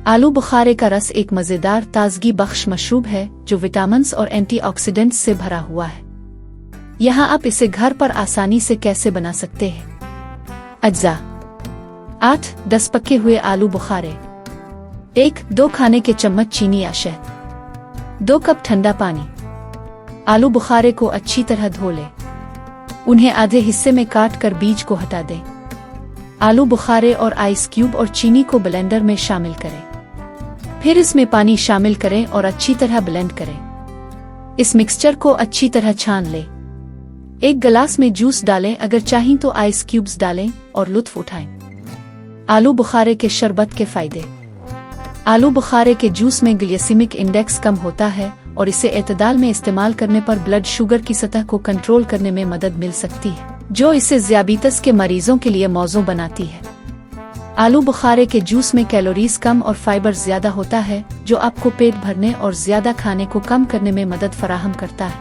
आलू बुखारे का रस एक मज़ेदार ताजगी बख्श मशरूब है जो विटामिन्स और एंटीऑक्सीडेंट्स से भरा हुआ है। यहाँ आप इसे घर पर आसानी से कैसे बना सकते हैं। अज्जा 8-10 पके हुए आलू बुखारे। 1-2 खाने के चम्मच चीनी या शहद। 2 कप ठंडा पानी। आलू बुखारे को अच्छी तरह धो लें। उन्हें आधे हिस्से में काट कर बीज को हटा दें। आलू बुखारे और आइस क्यूब और चीनी को ब्लेंडर में शामिल करें। फिर इसमें पानी शामिल करें और अच्छी तरह ब्लेंड करें। इस मिक्सचर को अच्छी तरह छान लें। 1 गिलास में जूस डालें, अगर चाहें तो आइस क्यूब्स डालें और लुत्फ उठाएं। आलू बुखारे के शरबत के फायदे। आलू बुखारे के जूस में ग्लाइसेमिक इंडेक्स कम होता है और इसे एतदाल में इस्तेमाल करने पर ब्लड शुगर की सतह को कंट्रोल करने में मदद मिल सकती है, जो इसे ज़ियाबीतस के मरीजों के लिए मौजू बनाती है। आलू बुखारे के जूस में कैलोरीज कम और फाइबर ज्यादा होता है, जो आपको पेट भरने और ज्यादा खाने को कम करने में मदद फराहम करता है।